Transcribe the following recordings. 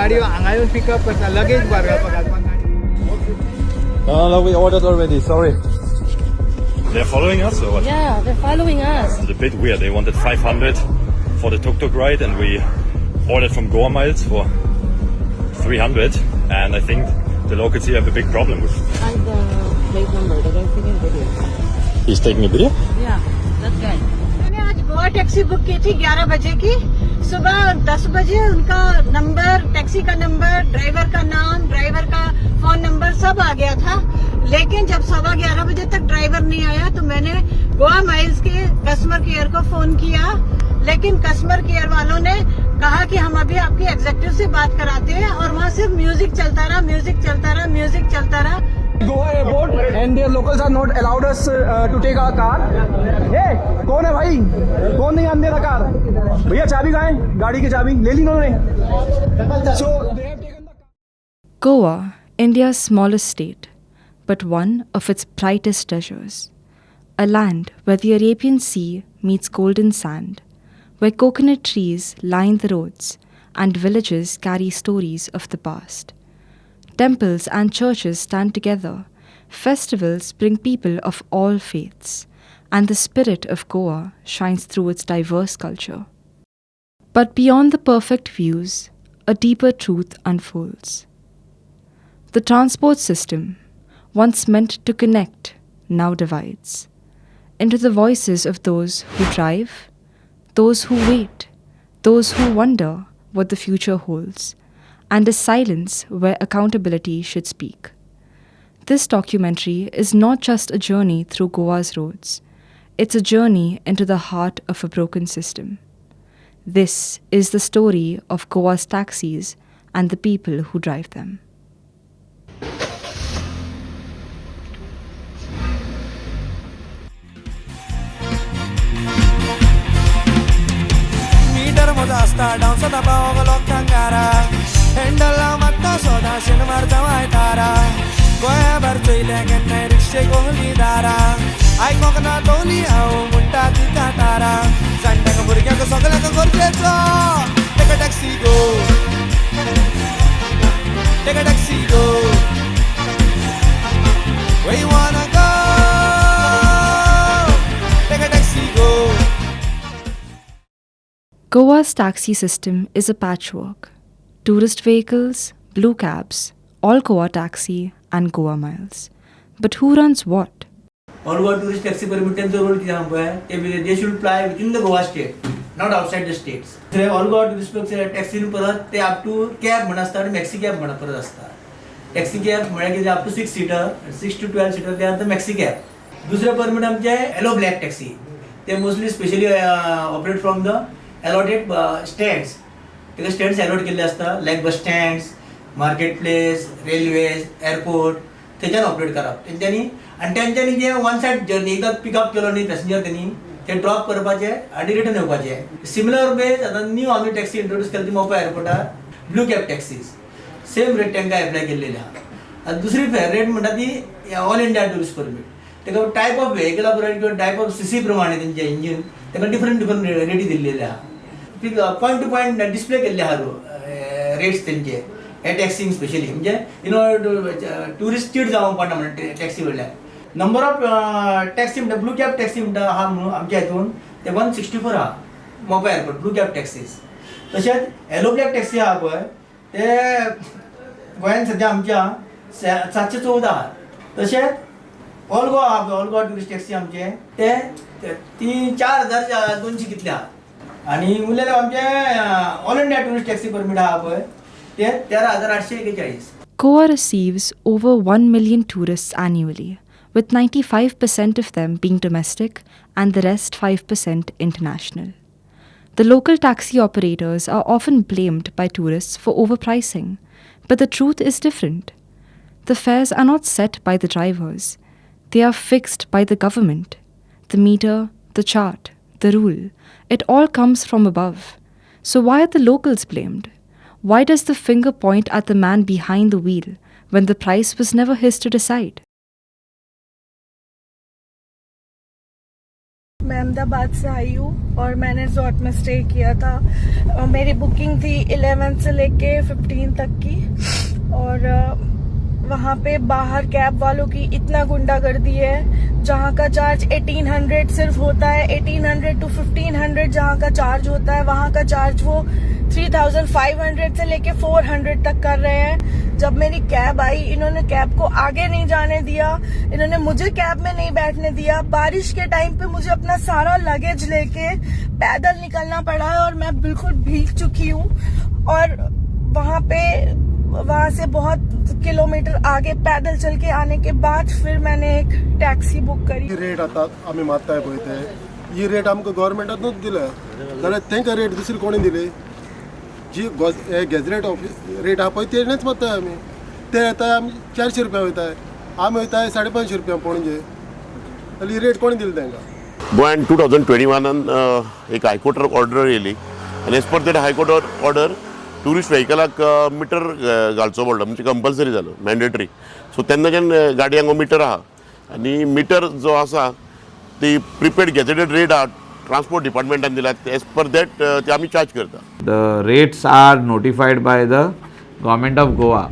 गाडी हांगा येवन पिकअप करता लगेज भायर घालपाक घालपाक गाडी. No, we ordered already, sorry. They're following us or what? Yeah, they're following us. It's a bit weird. They wanted 500 for the tuk-tuk ride and we ordered from Goa Miles for 300 and I think the locals here have a big problem with. And the plate number, they're going to take a video. He's taking a video? Yeah, that guy. मैंने आज Goa taxi book की थी 11 बजे की. सुबह 10 बजे उनका number, taxi का नंबर, ड्राइवर का नाम, ड्राइवर का फोन नंबर सब आ गया था. लेकिन जब 11:15 बजे तक ड्राइवर नहीं आया तो मैंने गोवा माइल्स के कस्टमर केयर को फोन किया. लेकिन कस्टमर केयर वालों ने कहा कि हम अभी आपके एग्जीक्यूटिव से बात कराते हैं और वहाँ सिर्फ म्यूजिक चलता रहा, म्यूजिक चलता रहा, म्यूजिक चलता रहा. Goa airport and their locals are not allowed us to take our car. Hey, कौन है भाई? कौन नहीं आने देता कार? भैया चाबी कहाँ है? गाड़ी की चाबी ले ली उन्होंने. So they have taken the. Goa, India's smallest state, but one of its brightest treasures. A land where the Arabian Sea meets golden sand, where coconut trees line the roads and villages carry stories of the past. Temples and churches stand together, festivals bring people of all faiths, and the spirit of Goa shines through its diverse culture. But beyond the perfect views, a deeper truth unfolds. The transport system, once meant to connect, now divides. Into the voices of those who drive, those who wait, those who wonder what the future holds, and a silence where accountability should speak. This documentary is not just a journey through Goa's roads, it's a journey into the heart of a broken system. This is the story of Goa's taxis and the people who drive them. Danza da bawa lokkangara Hendala matta soda shin marta waitara Goya bartuile genne rishe kohli dara Ai kokna toli au munta tikatara Sandang burgya ko sogla ko gorjecho Take a taxi go Take a taxi go Where you wanna go Take a taxi go. Goa's taxi system is a patchwork. Tourist vehicles, blue cabs, all Goa taxi and Goa miles. But who runs what? All Goa tourist taxi permit and the rule they should fly within the Goa state, not outside the states. All Goa tourist taxi परत ते up to cab म्हणा असतात maxi cab म्हणा परत असतात. Taxi cab म्हणजे की up to 6 seater, 6 to 12 seater ते आता maxi cab. दुसरं परमिट आमचे आहे yellow black taxi. ते mostly specially operate from the allotted stands. ते stands allot केले असतात like bus stands, market place, railways, airport. त्याच्यान ऑपरेट करप त्यांच्यानी आणि त्यांच्यानी जे वन साइड जर्नी एकदा पिकअप केलो न्ही पॅसेंजर त्यांनी ते ड्रॉप करपाचे आणि रिटर्न येवपाचे. सिमिलर बेज आता न्यू आम्ही टॅक्सी इंट्रोड्यूस केली ती मोपा एअरपोर्टार blue cab taxis same rate तांकां एप्लाय केल्लेले आहा. आनी दुसरी रेट म्हणटा ती ऑल इंडिया टुरिस्ट परमीट. ताका टायप ऑफ व्हेकला प्रमाणे किंवा टायप ऑफ सीसी प्रमाणे त्यांचे इंजिन ताका डिफरंट रेटी दिल्लेले आहा. पॉयंट टू पॉयंट डिस्प्ले केल्ले आहा रेट्स त्यांचे हे टॅक्सींग स्पेशली म्हणजे इन ऑर्डर टू टुरिस्ट चीड जावंक पडना म्हणटा टॅक्सी वयल्यान. नंबर ऑफ टॅक्सी म्हणटा ब्लू कॅब टॅक्सी म्हणटा आहा म्हणून आमच्या हितून ते 164 आहा Mopa airport blue cab taxis. तशेंच येलो ब्लॅक टॅक्सी आहा पळय ते गोंयांत सध्या आमच्या 714 आहा. तशेंच ऑल गोवा आहा पळय ऑल गोवा टुरिस्ट टॅक्सी आमचे ते ती 4200 कितले आहा. आणि उरलेले आमचे all India tourist taxi permit आहा पळय ते 13,841. Goa receives over 1 million tourists annually, with 95% of them being domestic and the rest 5% international. The local taxi operators are often blamed by tourists for overpricing, but the truth is different. The fares are not set by the drivers. They are fixed by the government. The meter, the chart, the rule, it all comes from above. So why are the locals blamed? Why does the finger point at the man behind the wheel when the price was never his to decide? मैं अहमदाबाद से आई हूँ और मैंने resort में stay किया था। मेरी booking थी 11 से लेके 15 तक की और वहाँ पे बाहर कैब वालों की इतना गुंडागर्दी है। जहाँ का चार्ज 1800 सिर्फ होता है, 1800 to 1500 जहाँ का चार्ज होता है, वहाँ का चार्ज वो 3500 से लेके 400 तक कर रहे हैं। जब मेरी कैब आई, इन्होंने कैब को आगे नहीं जाने दिया, इन्होंने मुझे कैब में नहीं बैठने दिया। बारिश के टाइम पे मुझे अपना सारा लगेज लेके पैदल निकलना पड़ा है और मैं बिल्कुल भीग चुकी हूँ। और वहाँ से बहुत किलोमीटर आगे पैदल चल के आने के बाद फिर मैंने एक टॅक्सी बुक करी। रेट आता आम्ही मागताय पळय ही रेट आमकां गव्हर्मेंटानूच दिल्या जाल्यार तांकां रेट दुसरी कोणी दिली? जी गॅझेट रेट आहा पळय तेणेच मागताय आमी। ते येताय आमी 400 रुपया वयताय, आमी वयताय 550 रुपया पणजे, जाल्यार ही रेट कोणी दिली तांकां? गोंयान 2021 एक हायकोर्ट ऑर्डर येयली आनी as per that high court order tourist व्हेकलाक मिटर घालचो पडलो, म्हणजे कंपल्सरी जालो, मॅन्डेटरी. सो तेन्नाच्यान गाडयांक मिटर आहा आनी मिटर जो आसा ती प्रिपेड गॅझेटेड रेट आहा ट्रान्सपोर्ट डिपार्टमेंटान दिला. एज पर दॅट ते आमी चार्ज करता. The rates are notified by the government of Goa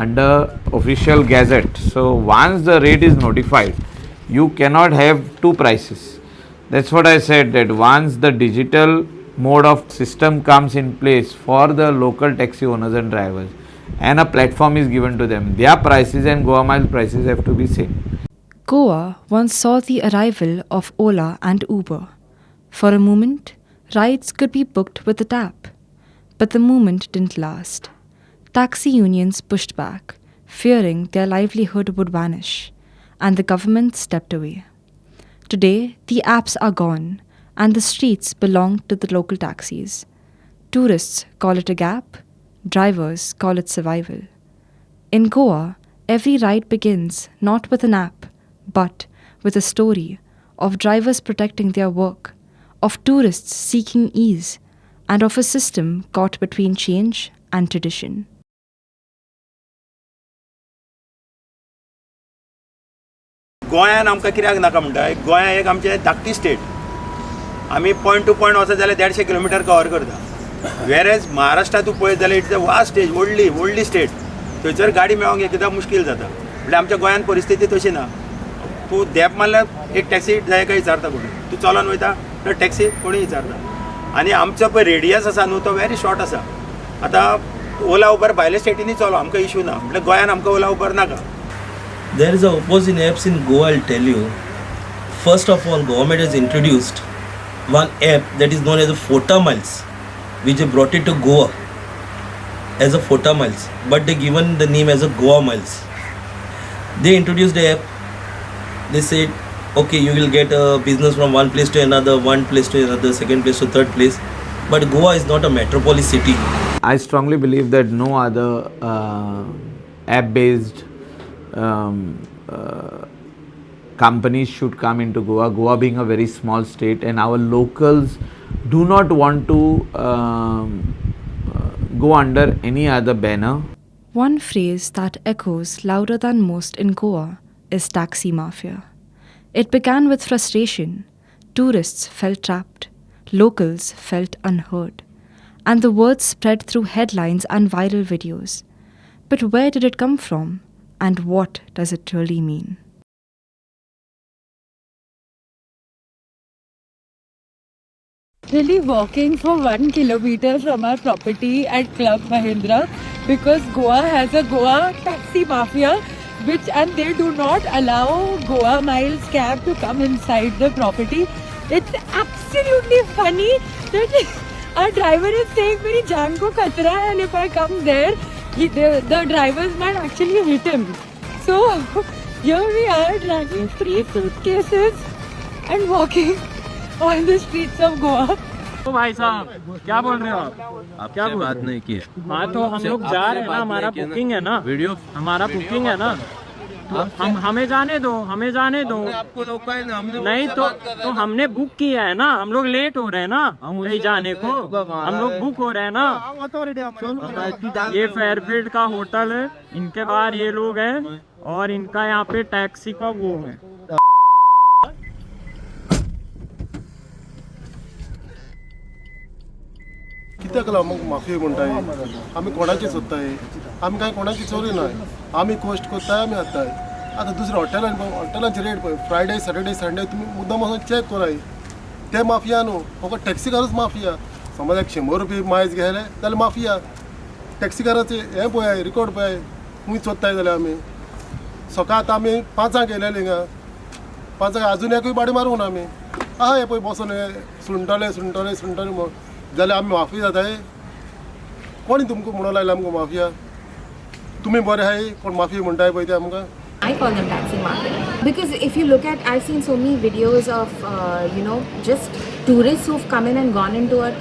under official gazette. So once the rate is notified, you cannot have two prices. That's what I said, that once the digital mode of system comes in place for the local taxi owners and drivers and a platform is given to them, their prices and Goa Miles prices have to be same. Goa once saw the arrival of Ola and Uber. For a moment, rides could be booked with a tap. But the moment didn't last. Taxi unions pushed back, fearing their livelihood would vanish, and the government stepped away. Today, the apps are gone, and the streets belong to the local taxis. Tourists call it a gap, drivers call it survival. In Goa, every ride begins not with an app, but with a story of drivers protecting their work, of tourists seeking ease, and of a system caught between change and tradition. गोंयान आमकां कित्याक नाका म्हणटा? गोंया एक आमचें धाकटी state. आमी पॉयंट टू पॉयंट वचत जाल्यार 150 किलोमिटर कवर करता. वेरेज महाराष्ट्रा तूं पळयत जाल्यार इट्स अ वास्ट स्टेट, व्हडली स्टेट. थंयसर गाडी मेळोंक एकदां मुश्कील जाता. म्हणल्यार आमच्या गोंयान परिस्थिती तशी ना. तूं देप मारल्यार एक टॅक्सी जाय काय विचारता कोणी. तूं चलोन वयता तर टॅक्सी कोणी विचारता. आनी आमचो पळय रेडियस आसा न्हू तो वेरी शॉर्ट आसा. आतां ओला उबर भायल्या स्टेटींनी चलो आमकां इशू ना, म्हणल्यार गोंयान आमकां ओला उबर नाका. There is a opposing apps in Goa, I'll tell you. First of all, government has introduced one app that is known as a Fota Miles, which they brought it to Goa as a Fota Miles, but they given the name as a Goa Miles. They introduced the app. They said, okay, you will get a business from one place to another, one place to another, second place to third place. But Goa is not a metropolis city. I strongly believe that no other app-based companies should come into Goa. Goa being a very small state, and our locals do not want to go under any other banner. One phrase that echoes louder than most in Goa is taxi mafia. It began with frustration. Tourists felt trapped, locals felt unheard, and the word spread through headlines and viral videos. But where did it come from, and what does it really mean? Really walking for 1 kilometer from our property at Club Mahindra because Goa has a Goa taxi mafia and they do not allow Goa Miles cab to come inside the property. It's absolutely funny that our driver is saying meri jaan ko khatra hai and if I come there, the drivers might actually hit him. So here we are dragging 3 suitcases and walking on the streets of Goa. तो भाई साहब क्या बोल रहे हो आप? क्या बात नहीं की? हाँ तो हम लोग जा रहे हैं ना, हमारा बुकिंग है ना, वीडियो हमारा बुकिंग है ना, तो हमें जाने दो. आपको रोका है ना, नहीं तो हमने बुक किया है ना, हम लोग लेट हो रहे हैं ना कहीं जाने को, हम लोग बुक हो रहे हैं ना. ये फेयरफील्ड का होटल है, इनके बाहर ये लोग हैं और इनका यहाँ पे टैक्सी का वो है. कित्याक लागून आमकां माफी म्हणटाय आमी कोणाची सोदताय आमी कांय कोणाची चोरी नाय आमी कश्ट कोत्ताय आमी हाडटाय आतां दुसऱ्या हॉटेलांची रेट पळय फ्रायडे सॅटर्डे संडे तुमी मुद्दम वचून चॅक कराय ते माफिया न्हू फकत टॅक्सीकारूच माफिया समज एक 100 रुपया मायज घाले जाल्यार माफिया टॅक्सीकाराचे हें पळय रिकॉर्ड पळय खूंय सोदताय जाल्यार आमी सकाळ आतां आमी 5 गेलेले हिंगा 5 आजून एकूय बाडी मारूंक ना आमी आहा हे पळय बसून सुंटले म्हण जाल्यार आमी माफी जाताय कोणी तुमकां म्हणून लायला आमकां माफिया तुमी बरे आहाय कोण माफी म्हणटाय पळय ते आमकां I call them taxi mafia because if you look at, I've seen so many videos of just tourists who've come in and gone into a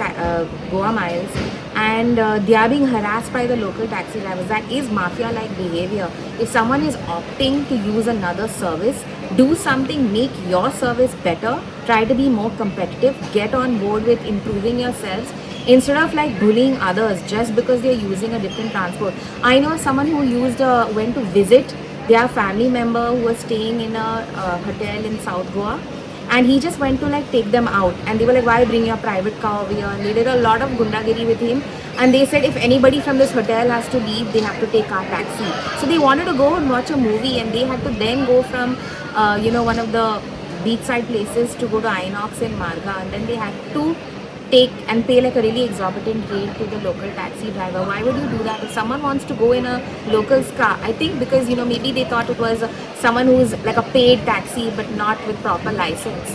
Goa Miles and they are being harassed by the local taxi drivers. That is mafia-like behavior. If someone is opting to use another service, do something, make your service better. Try to be more competitive. Get on board with improving yourselves. Instead of like bullying others just because they're using a different transport. I know someone who went to visit their family member who was staying in a hotel in South Goa, and he just went to like take them out, and they were like, why bring your private car over here? And they did a lot of gundagiri with him, and they said if anybody from this hotel has to leave, they have to take our taxi. So they wanted to go and watch a movie, and they had to then go from one of the beachside places to go to Inox in Marga, and then they had to take and pay like a really exorbitant rate to the local taxi driver. Why would you do that? If someone wants to go in a local's car, I think because maybe they thought it was someone who's like a paid taxi but not with proper license.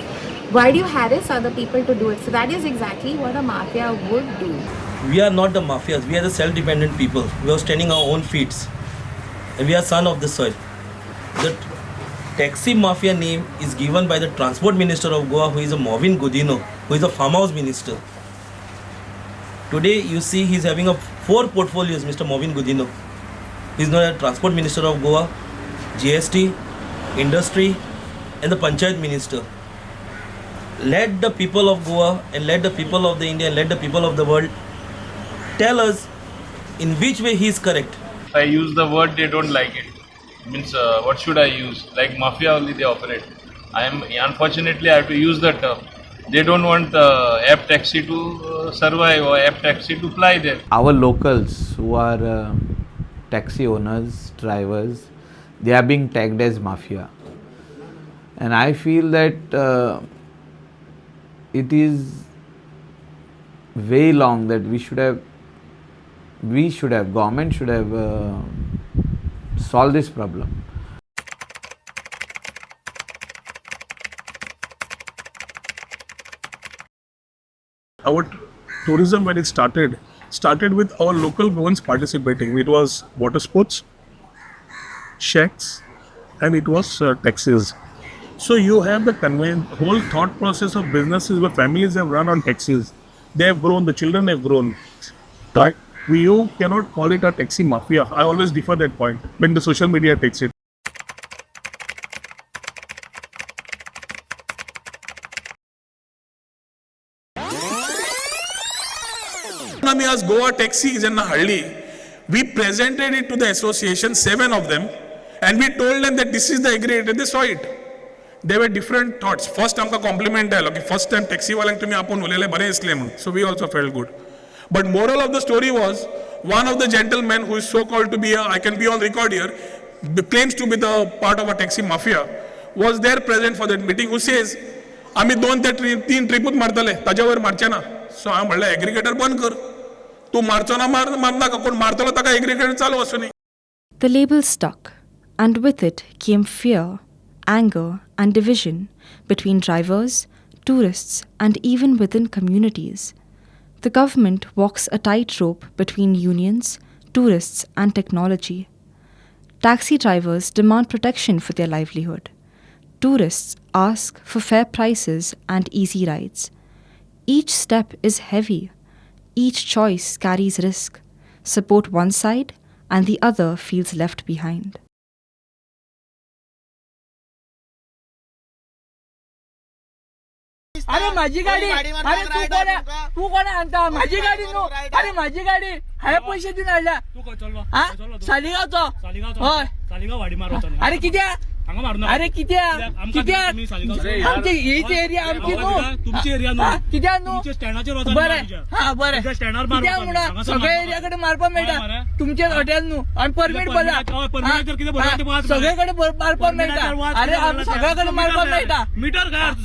Why do you harass other people to do it? So that is exactly what a mafia would do. We are not the mafias, we are the self-dependent people. We are standing on our own feet and we are son of the soil. The taxi mafia name is given by the transport minister of Goa, who is a Movin Godino, who is a farmhouse minister. Today you see he's having 4 portfolios, Mr. Movin Godino. He's now a transport minister of Goa, GST, industry and the panchayat minister. Let the people of Goa and let the people of the India and let the people of the world tell us in which way he is correct. If I use the word, they don't like it. Means what should I use? Like mafia only they operate. Unfortunately I have to use the term. They don't want app taxi to survive or app taxi to fly there. Our locals who are taxi owners, drivers, they are being tagged as mafia, and I feel that it is very long that government should have solved this problem. Our tourism, when it started with our local Goans participating. It was water sports, shacks, and it was taxis. So you have the whole thought process of businesses where families have run on taxis. They have grown, the children have grown. Right? You cannot call it a taxi mafia. I always defer that point when the social media takes it. As Goa taxis in Halli, we presented it to the association, 7 of them, and we told them that this is the agreement, and they saw it. There were different thoughts. First, amka compliment hai, okay, first time taxi walang tumi apun ulele bare isliye mun. So we also felt good. But moral of the story was, one of the gentlemen who is so called to be I can be on record here, claims to be the part of a taxi mafia, was there present for that meeting, who says, आम्ही 2 ते 3 ट्रिपूच मारतले, ताज्यावर मारचे ना. So I म्हणलं aggregator बंद कर. तू मारचो ना मार नाका, कोण मारतलो ताका एग्रीगेटर चालू आसुनी. The label stuck, and with it came fear, anger, and division between drivers, tourists, and even within communities. The government walks a tightrope between unions, tourists, and technology. Taxi drivers demand protection for their livelihood. Tourists ask for fair prices and easy rides. Each step is heavy. Each choice carries risk. Support one side, and the other feels left behind. अरे माझी गाडी, अरे तू कोण आणता माझी गाडी no, अरे माझी गाडी हाय पैसे देऊन आल्या. तू चल सालिगावचो होय सालिगाव वाडी मारतो. अरे किती अरे कित्याक आमची हीच एरिया आमची न्हू तुमची एरिया कित्याक न्हू बरें हा बरें कित्याक म्हणा सगळ्या एरिया कडेन मारपाक मेळटा तुमचें हॉटेल न्हू आमी परमीट भरला सगळे कडेन मारपाक मेळटा अरे आमी सगळ्या कडेन मारपाक मेळटा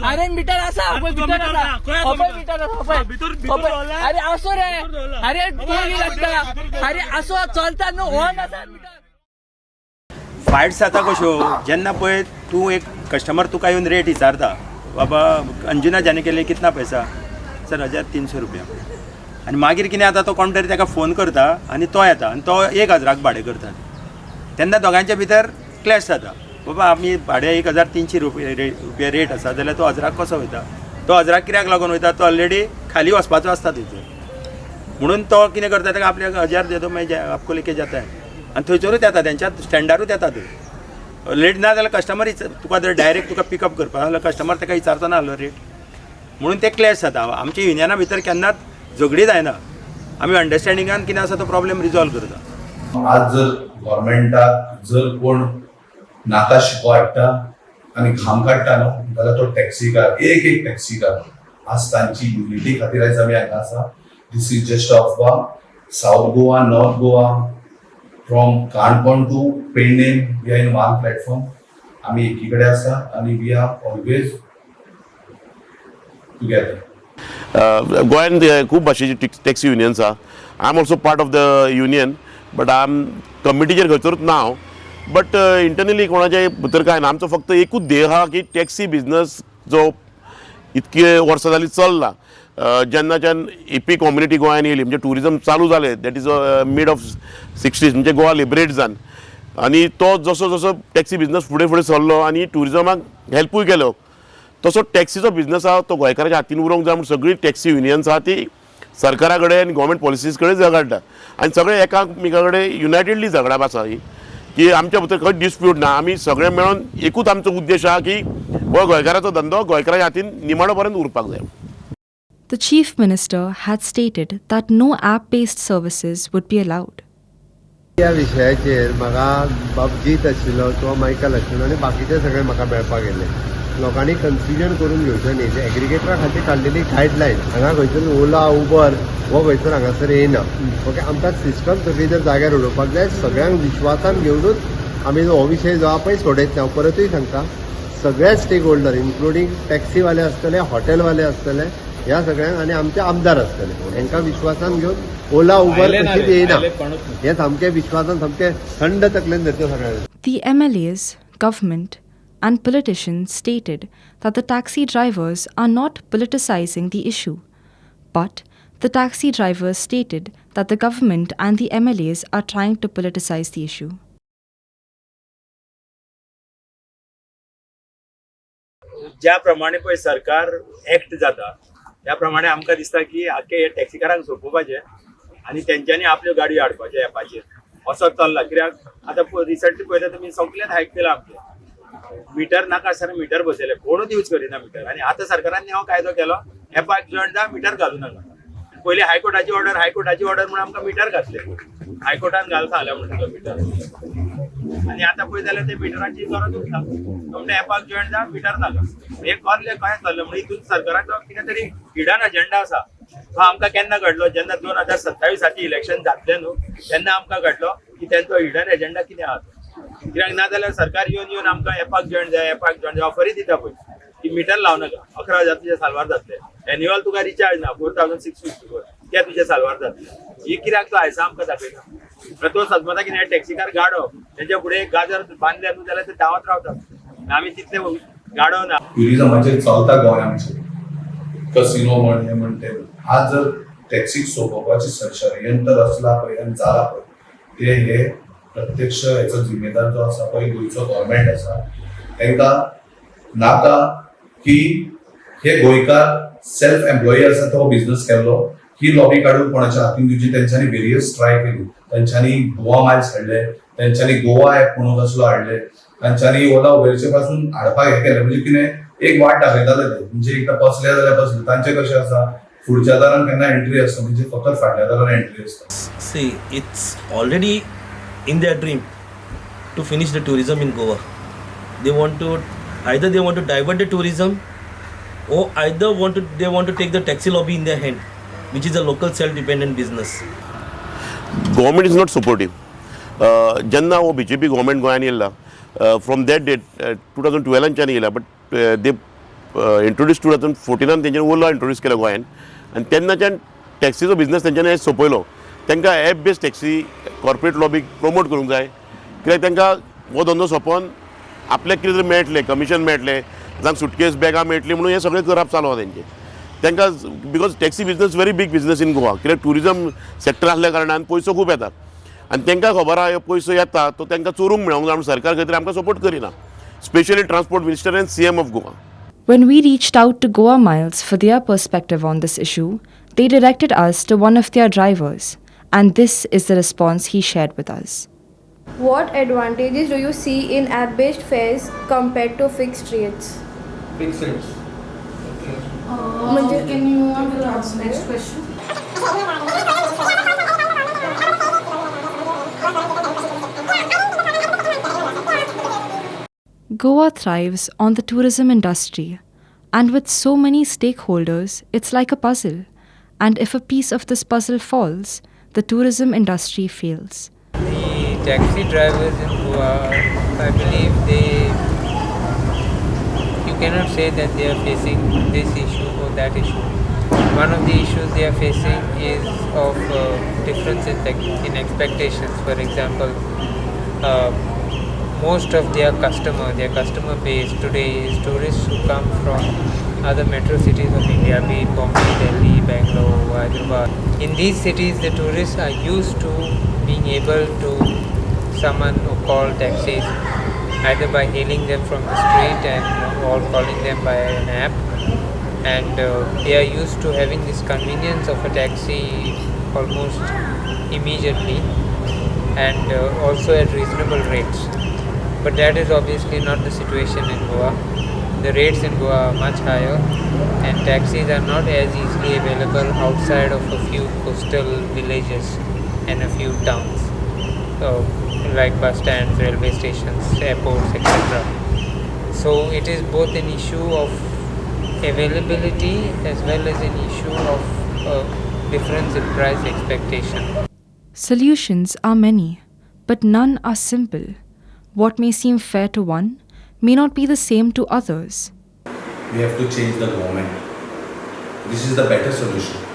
अरे मिटर आसा मिटर आसा मिटर आसा अरे आसो रे अरे कोणी लागता अरे आसो चलता न्हू ऑन आसा मिटर फायट्स जाता कश्यो जेन्ना पळय तूं एक कस्टमर तुका येवन रेट विचारता बाबा अंजुना जाने केले कितना पैसा सर 1300 रुपया आनी मागीर कितें जाता तो कोण तरी ताका फोन करता आनी तो येता आनी तो 1000 भाडें करता तेन्ना दोगांच्या भितर क्लॅश जाता बाबा आमी भाडें 1300 रुपया रेट आसा जाल्यार तो 1000 कसो वयता तो 1000 कित्याक लागून वयता तो ऑलरेडी खाली वचपाचो आसता थंयसर म्हणून तो कितें करता ताका आपल्याक 1000 देतो मागीर आपको लेके जाता आनी थंयसरूच येता तेंच्या स्टँडारूच येता थंय लेट ना जाल्यार कस्टमर तुका जर डायरेक्ट तुका पिकअप करपाक जाल्यार कस्टमर ताका विचारचो ना आसलो रेट म्हणून ते क्लॅश जाता आमच्या युनियना भितर केन्नाच झगडी जायना आमी अंडरस्टँडिंगान कितें आसा तो प्रॉब्लेम रिजॉल्व करता आज जर गव्हर्मेंटाक जर कोण नाका शिको हाडटा आनी घाम काडटा न्हू जाल्यार तो टॅक्सीकार एक टॅक्सीकार आज तांची युनिटी खातीर आयज आमी हांगा आसा this is just of south Goa north Goa from Canacona to Pernem we are in one platform आमी एकी कडेन आसा आनी वी आर ऑलवेज टुगेदर गोंयान खूब भाशेची टॅक्सी युनियन्स आहा I am also part of the union but I am कमिटीचेर खंयसरूच ना हांव बट इंटरनली कोणाचे भितर कांय ना आमचो फक्त एकूच ध्येय आहा की टॅक्सी बिजनस जो इतके वर्सां जालीं चलला जेन्नाच्यान एपी कॉम्युनिटी गोंयान येयली म्हणजे टुरिजम चालू जालें that is mid of 60s म्हणजे गोवा लिबरेट जावन आनी तो जसो जसो टॅक्सी बिजनस फुडें फुडें सरलो आनी टुरिजमाक हेल्पूय केलो तसो टॅक्सीचो बिजनस आहा तो गोंयकाराच्या हातीन उरोवंक जाय म्हूण सगळीं टॅक्सी युनियन्स आहा ती सरकारा कडेन आनी गोवोरमेंट पॉलिसीज कडेन झगडटा आनी सगळे एकामेका कडेन युनायटेडली झगडप आसा ही की आमच्या भितर खंय डिस्प्यूट ना आमी सगळे मेळोन एकूच आमचो उद्देश आहा की हो गोंयकाराचो धंदो गोंयकाराच्या हातीन निमाणो पर्यंत उरपाक जाय. The Chief Minister had stated that no app-based services would be allowed. ह्या विशयाचेर म्हाका बाब जीत आशिल्लो तो मायकल आशिल्लो आनी बाकीचे सगळे म्हाका मेळपाक गेले लोकांनी कन्फ्युजन करून घेवचें न्ही जे एग्रिगेटरा खातीर काडलेली गायडलायन हांगा खंयसून ओला उबर हो खंयसून हांगासर येना ओके आमकां सिस्टम सगळी जर जाग्यार उडोवपाक जाय सगळ्यांक विश्वासान घेवनूच आमी हो विशय जो आहा पळय सोडयता हांव परतूय सांगता सगळे स्टेक होल्डर इन्क्लुडींग टॅक्सीवाले आसतले हॉटेलवाले आसतले ह्या सगळ्यांक आनी आमचे आमदार आसतले हांकां विश्वासान घेवन ओला उबर कशीच येयना हे सामके विश्वासान सामके थंड तकलेन धरचे सगळ्यांक. The MLAs, government, and politicians stated that the taxi drivers are not politicizing the issue, but the taxi drivers stated that the government and the MLAs are trying to politicize the issue. ज्या प्रमाणे पळय सरकार act जाता त्या प्रमाणे आमकां दिसता की आख्खे टॅक्सीकारांक सोंपोवपाचे आनी तेंच्यांनी आपल्यो गाडयो हाडपाचे एपाचेर असो चल्ला कित्याक आतां रिसंटली पळयता तुमी सगळ्यांत हायक केला आमचे मिटर नाका आसतना मिटर बसयले कोणूच यूज करिना मिटर आनी आतां सरकारान हो कायदो केलो एपाक जॉयन जा मिटर घालूं नाका पयलीं हायकोर्टाची ऑर्डर म्हणून आमकां मिटर घातले हायकोर्टान घालता जाल्यार म्हणून मिटर आनी आतां पळय जाल्यार ते मिटराची गरजूच ना तुमच्या एपाक जॉयन जा मिटर नाका हे कसले काय चल्लें म्हणजे हितून सरकाराचो कितें तरी हिडन अजेंडा आसा तो आमकां केन्ना घडलो जेन्ना 2027 इलेक्शन जातलें न्हू तेन्ना आमकां घडलो की तेंचो हिडन एजेंडा कितें आहा कित्याक ना जाल्यार सरकार येवन आमकां एपाक जॉयन जाय ऑफरी दिता पळय की मिटर लाव नाका 11,000 तुजे साल्वार जातले एन्युअल तुका रिचार्ज ना 4,654 ते तुजे साल्वार जातले ही कित्याक तो आयसा आमकां दाखयता तो सदमता कितें टॅक्सीकार गाडो तेंच्या फुडें गाजर बांदले न्हू जाल्यार ते धांवत रावतात आमी तितले गाडो ना टुरिजमाचेर चलता गोंय आमचें कसिनो म्हण हे म्हणते आज जर टॅक्सीक सोंपोवपाची षडयंत्र आसला पळय आनी जाला पळय ते हे प्रत्यक्ष हेचो जिम्मेदार जो आसा पळय गोंयचो गव्हर्मेंट आसा तांकां नाका की हे गोंयकार सेल्फ एम्प्लॉई आसा तो बिझनस केल्लो ही लॉबी काडून कोणाच्या हातीन दिवची तेंच्यांनी वेरियस ट्राय केली तेंच्यांनी गोवा मायल्स हाडले तेंच्यांनी गोवा ऍप म्हणून कसलो हाडले तेंच्यांनी ओला उबेरचे पासून हाडपाक हे केले म्हणजे कितें एक वाट दाखयताले ते म्हणजे एकदा बसले जाल्यार बसले तांचे कशें आसा फुडच्या दारान केन्ना एंट्री आसता म्हणजे फकत फाटल्या दारान एंट्री आसता. See, it's already in their dream to finish the tourism in Goa. they want to divert the tourism, or either they want to take the taxi lobby in their hand, which is a local self-dependent business. Government is not supportive. जेन्ना हो BJP government गोंयांत येयला, from that date 2012 येयला, but they introduced 2014 तेंच्यानी ओला introduce केला गोंयांत, आनी तेन्नाच्यान टॅक्सीचो बिझनस तेंच्यांनी सोंपयलो. तांकां एप बेस्ड टॅक्सी कॉर्पोरेट लॉबीक प्रमोट करूंक जाय, कित्याक तांकां हो धंदो सोंपोवन आपल्याक कितें तरी मेळटलें, कमिशन मेळटलें, जावं सुटकेस बॅगां मेळटलीं म्हणून हें सगळें करप चालू आसा तेंचें. तांकां बिकॉज टॅक्सी बिझनस व्हेरी बीग बिझनस इन गोवा, कित्याक ट्युरिजम सेक्टर आसल्या कारणान पयसो खूब येता, आनी तांकां खबर आहा ह्यो पयसो येता तो तांकां चोरूंक मेळोंक जाय, सरकार खंय तरी आमकां सपोर्ट करिना, specially transport minister and CM of Goa. When we reached out to Goa Miles for their perspective on this issue, they directed us to one of their drivers, and this is the response he shared with us. What advantages do you see in app-based fares compared to fixed rates? Fixed rates. Can you move on to the next question? Goa thrives on the tourism industry, and with so many stakeholders, it's like a puzzle. And if a piece of this puzzle falls, the tourism industry fails. The taxi drivers in Goa, I believe you cannot say that they are facing this issue or that issue. One of the issues they are facing is of difference in expectations. For example, most of their customer base today is tourists who come from other metro cities of India, be it Bombay, Delhi, Bangalore, Hyderabad. In these cities, the tourists are used to being able to summon or call taxis either by hailing them from the street or calling them by an app, and they are used to having this convenience of a taxi almost immediately and also at reasonable rates. But that is obviously not the situation in Goa. The rates in Goa are much higher, and taxis are not as easily available outside of a few coastal villages and a few towns, like bus stands, railway stations, airports, etc. So it is both an issue of availability as well as an issue of difference in price expectation. Solutions are many, but none are simple. What may seem fair to one may not be the same to others. We have to change the government. This is the better solution.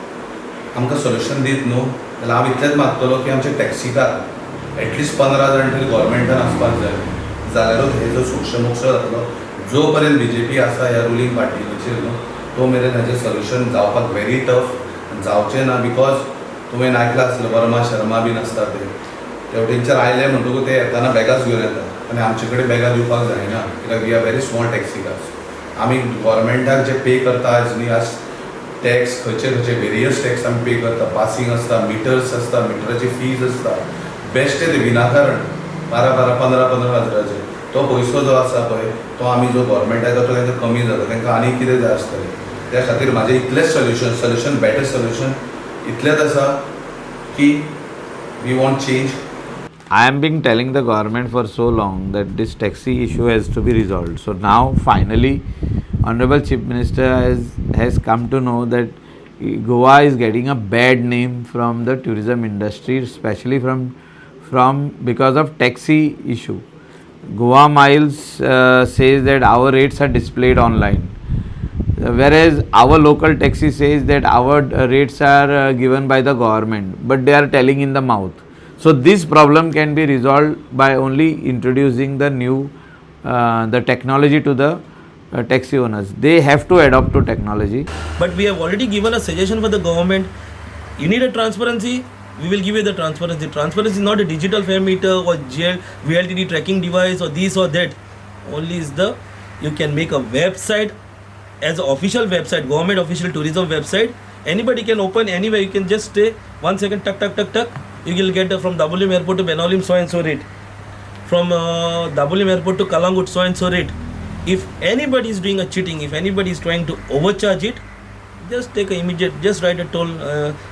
आमकां solution दीत न्हू जाल्यार हांव इतलेंच मागतलो की आमचे taxi car at least 15 जाण तरी गोवोरमेंटान आसपाक जाय, जाल्यारूच हेजो सुक्षमोक्ष जातलो. जो पर्यंत BJP आसा ह्या रुलींग पार्टीचेर न्हू तो मेरेन हेजें सोल्युशन जावपाक व्हेरी टफ जावचें ना. बिकॉज तुवें आयकलां आसलें वर्मा शर्मा बीन आसता ते तेवटेंचेर आयले म्हणटकूच ते येताना बॅगाच घेवन येता, आनी आमचे कडेन बॅगां दिवपाक जायना, कित्याक we are very small taxi cars. आमी गोवोरमेंटाक जे पे करता आज न्ही, आज टॅक्स खंयचे वेरियस टॅक्स आमी पे करता, पासींग आसता, मिटर्स आसता, मिटराची फीज आसता, बेश्टे ते विनाकारण 12-15 हजाराचे तो पयसो जो आसा पळय तो आमी जो गोवोरमेंटाक तो तांकां कमी जाता, तांकां आनी कितें जाय आसतलें. त्या खातीर म्हाजें इतलेंच सोल्युशन बेटर सोल्युशन इतलेंच आसा की we want change. I am being telling the government for so long that this taxi issue has to be resolved. So now finally Honorable Chief Minister has come to know that Goa is getting a bad name from the tourism industry, especially from because of taxi issue. Goa Miles says that our rates are displayed online, whereas our local taxi says that our rates are given by the government, but they are telling in the mouth. So this problem can be resolved by only introducing the technology to the taxi owners. They have to adopt to technology. But we have already given a suggestion for the government. You need a transparency, we will give you the transparency. Transparency is not a digital fare meter or VLTD tracking device or this or that. Only is you can make a website as an official website, government official tourism website. Anybody can open anywhere. You can just stay 1 second, tuck. You will get from WM airport to Benolim so and so rate. From WM airport to Kalangut so and so rate. If anybody is doing a cheating, if anybody is trying to overcharge it, just take an immediate, just write a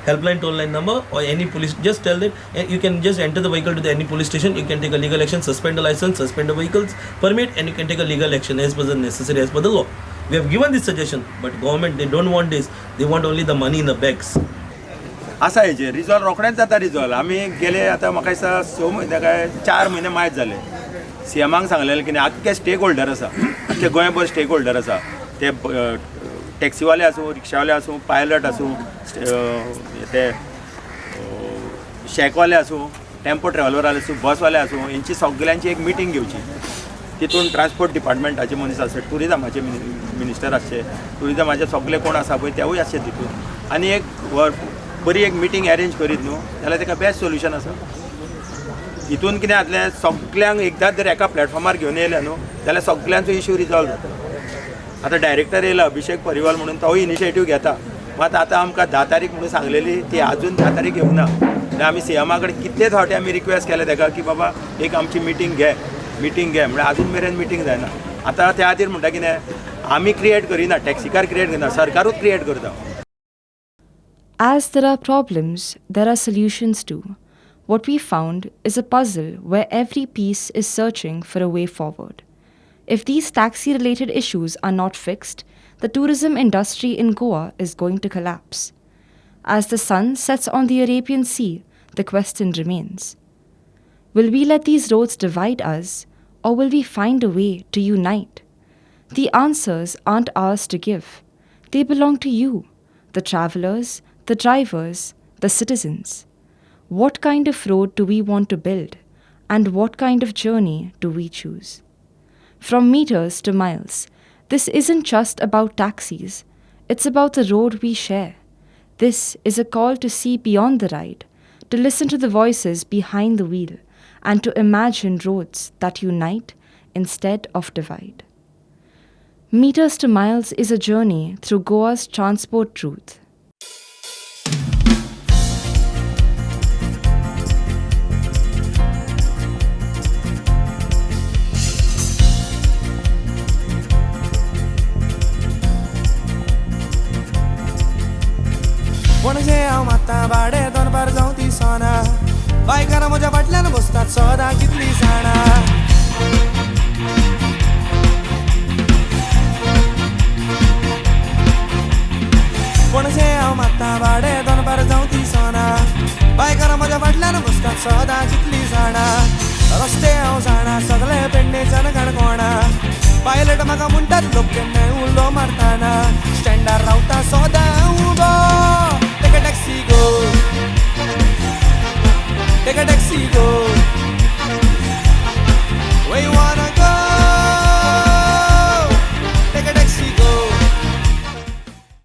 helpline toll line number or any police, just tell that you can just enter the vehicle to any police station, you can take a legal action, suspend the license, suspend the vehicle's permit, and you can take a legal action as per the necessary, as per the law. We have given this suggestion, but government, they don't want this, they want only the money in the bags. आसा हेजे resolve रोखडेंच जाता resolve. आमी गेले आतां म्हाका दिसता 6 म्हयने काय 4 म्हयने मायज जाले. सीएमाक सांगलेलें की आख्खे स्टेक होल्डर आसा, आख्खे गोंयभर स्टेक होल्डर आसा. ते टॅक्सीवाले आसूं, रिक्षावाले आसूं, पायलट आसूं, ते शेकवाले आसूं, टेम्पो ट्रॅव्हलर आसूं, बसवाले आसूं, हेंची सगळ्यांची एक मिटींग घेवची. तितून ट्रान्सपोर्ट डिपार्टमेंटाचे मनीस आसचे, टुरिजमाचे मिनिस्टर आसचे, टुरिजमाचे सगळे कोण आसा पळय तेवूय आसचे तितून. आनी एक बरी एक मिटींग अरेंज करीत न्हू जाल्यार तेका बेस्ट सोल्युशन आसा. हितून कितें जातलें, सगळ्यांक एकदांच जर एका प्लॅटफॉर्मार घेवन येयले न्हू जाल्यार सगळ्यांचो इश्यू रिजॉल्व जाता. आतां डायरेक्टर येयला अभिषेक परिवाल म्हणून तो इनिशिएटीव घेता. मात आतां आमकां 10 तारीख म्हणून सांगलेली, ती आजून 10 तारीख येवंक ना. आनी आमी सीएमा कडेन कितले फावटी आमी रिक्वेस्ट केले तेका की बाबा एक आमची मिटींग घे म्हणजे अजून मेरेन मिटींग जायना. आतां त्या खातीर म्हणटा कितें, आमी क्रिएट करिना, टॅक्सीकार क्रिएट करना, सरकारूच क्रिएट करता. As there are problems, there are solutions too. What we found is a puzzle where every piece is searching for a way forward. If these taxi-related issues are not fixed, the tourism industry in Goa is going to collapse. As the sun sets on the Arabian Sea, the question remains. Will we let these roads divide us, or will we find a way to unite? The answers aren't ours to give. They belong to you, the travelers, the drivers, the citizens. What kind of road do we want to build, and what kind of journey do we choose? From meters to miles, this isn't just about taxis, it's about the road we share. This is a call to see beyond the ride, to listen to the voices behind the wheel, and to imagine roads that unite instead of divide. Meters to Miles is a journey through Goa's transport truth. Panaji हांव मात्ता भाडे दोनबार जावं ती सोना बायकारां म्हज्या फाटल्यान बसतात सदां कितली जाणा पणजे हांव मात्ता भाडे दोनबार जावं ती सोना बायकारां म्हज्या फाटल्यान बसतात सदां कितली जाणा रस्ते हांव जाणा सगळे पेडणेच्यान काणकोणा पायलट म्हाका म्हणटात लोक केन्नाय उलो मारतना स्टँडार रावता सदां